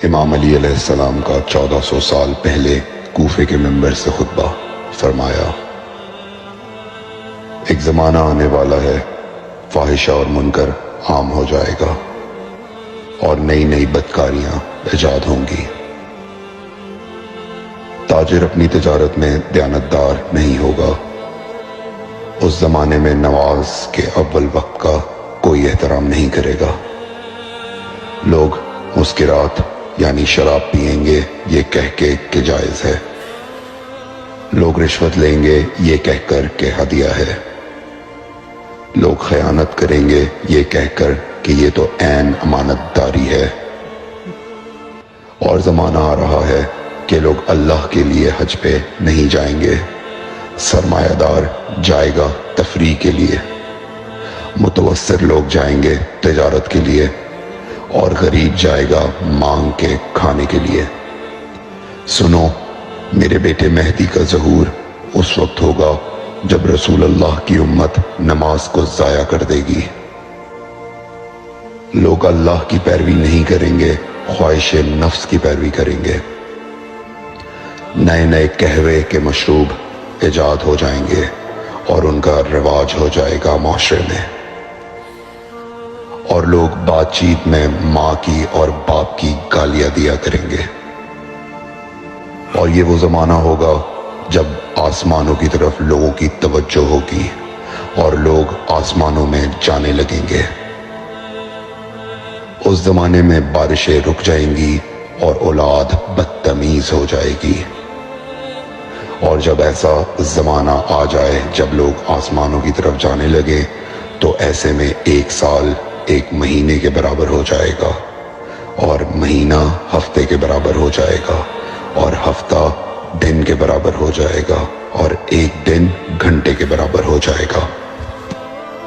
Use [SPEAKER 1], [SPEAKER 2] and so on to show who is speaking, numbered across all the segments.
[SPEAKER 1] امام علی علیہ السلام کا 1400 سال پہلے کوفے کے منبر سے خطبہ فرمایا، ایک زمانہ آنے والا ہے، فاحشہ اور منکر عام ہو جائے گا اور نئی نئی بدکاریاں ایجاد ہوں گی۔ تاجر اپنی تجارت میں دیانتدار نہیں ہوگا۔ اس زمانے میں نماز کے اول وقت کا کوئی احترام نہیں کرے گا۔ لوگ مسکرات یعنی شراب پئیں گے یہ کہہ کے کہ جائز ہے۔ لوگ رشوت لیں گے یہ کہہ کر کہ ہدیہ ہے۔ لوگ خیانت کریں گے یہ کہہ کر کہ یہ تو عین امانت داری ہے۔ اور زمانہ آ رہا ہے کہ لوگ اللہ کے لیے حج پہ نہیں جائیں گے، سرمایہ دار جائے گا تفریح کے لیے، متوسط لوگ جائیں گے تجارت کے لیے، اور غریب جائے گا مانگ کے کھانے کے لیے۔ سنو، میرے بیٹے مہدی کا ظہور اس وقت ہوگا جب رسول اللہ کی امت نماز کو ضائع کر دے گی۔ لوگ اللہ کی پیروی نہیں کریں گے، خواہش نفس کی پیروی کریں گے۔ نئے نئے قہوے کے مشروب ایجاد ہو جائیں گے اور ان کا رواج ہو جائے گا معاشرے میں۔ اور لوگ بات چیت میں ماں کی اور باپ کی گالیاں دیا کریں گے۔ اور یہ وہ زمانہ ہوگا جب آسمانوں کی طرف لوگوں کی توجہ ہوگی اور لوگ آسمانوں میں جانے لگیں گے۔ اس زمانے میں بارشیں رک جائیں گی اور اولاد بدتمیز ہو جائے گی۔ اور جب ایسا زمانہ آ جائے جب لوگ آسمانوں کی طرف جانے لگے تو ایسے میں ایک سال ایک مہینے کے برابر ہو جائے گا، اور مہینہ ہفتے کے برابر ہو جائے گا، اور ہفتہ دن کے برابر ہو جائے گا، اور ایک دن گھنٹے کے برابر ہو جائے گا۔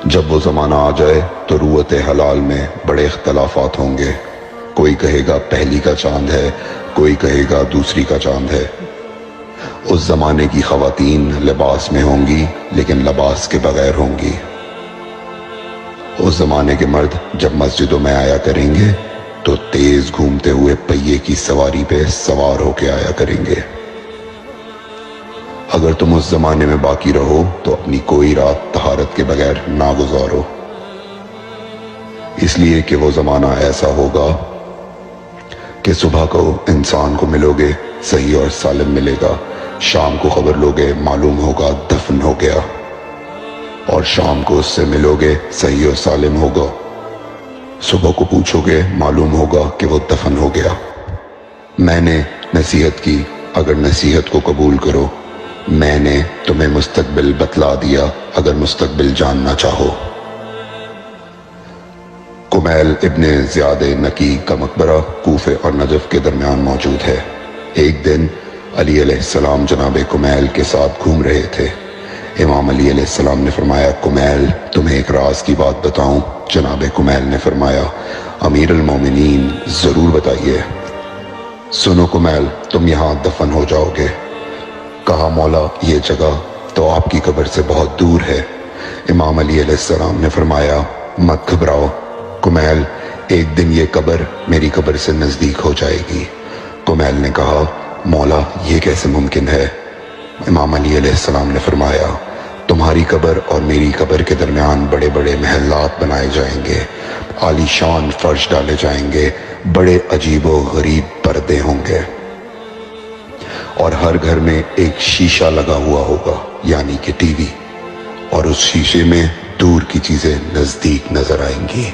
[SPEAKER 1] جب وہ زمانہ آ جائے تو روت حلال میں بڑے اختلافات ہوں گے۔ کوئی کہے گا پہلی کا چاند ہے، کوئی کہے گا دوسری کا چاند ہے۔ اس زمانے کی خواتین لباس میں ہوں گی لیکن لباس کے بغیر ہوں گی۔ اس زمانے کے مرد جب مسجدوں میں آیا کریں گے تو تیز گھومتے ہوئے پہیے کی سواری پہ سوار ہو کے آیا کریں گے۔ اگر تم اس زمانے میں باقی رہو تو اپنی کوئی رات طہارت کے بغیر نہ گزارو، اس لیے کہ وہ زمانہ ایسا ہوگا کہ صبح کو انسان کو ملو گے صحیح اور سالم ملے گا، شام کو خبر لوگے معلوم ہوگا دفن ہو گیا، اور شام کو اس سے ملو گے صحیح اور سالم ہوگا، صبح کو پوچھو گے معلوم ہوگا کہ وہ دفن ہو گیا۔ میں نے نصیحت کی، اگر نصیحت کو قبول کرو، میں نے تمہیں مستقبل بتلا دیا اگر مستقبل جاننا چاہو۔ کمیل ابن زیاد نکی کا مقبرہ کوفے اور نجف کے درمیان موجود ہے۔ ایک دن علی علیہ السلام جناب کمیل کے ساتھ گھوم رہے تھے۔ امام علی علیہ السلام نے فرمایا، کمیل تمہیں ایک راز کی بات بتاؤں؟ جناب کمیل نے فرمایا، امیر المومنین ضرور بتائیے۔ سنو کمیل، تم یہاں دفن ہو جاؤ گے۔ کہا، مولا یہ جگہ تو آپ کی قبر سے بہت دور ہے۔ امام علی علیہ السلام نے فرمایا، مت گھبراؤ کمیل، ایک دن یہ قبر میری قبر سے نزدیک ہو جائے گی۔ کمیل نے کہا، مولا یہ کیسے ممکن ہے؟ امام علی علیہ السلام نے فرمایا، تمہاری قبر اور میری قبر کے درمیان بڑے بڑے محلات بنائے جائیں گے، عالی شان فرش ڈالے جائیں گے، بڑے عجیب و غریب پردے ہوں گے، اور ہر گھر میں ایک شیشہ لگا ہوا ہوگا یعنی کہ ٹی وی، اور اس شیشے میں دور کی چیزیں نزدیک نظر آئیں گی۔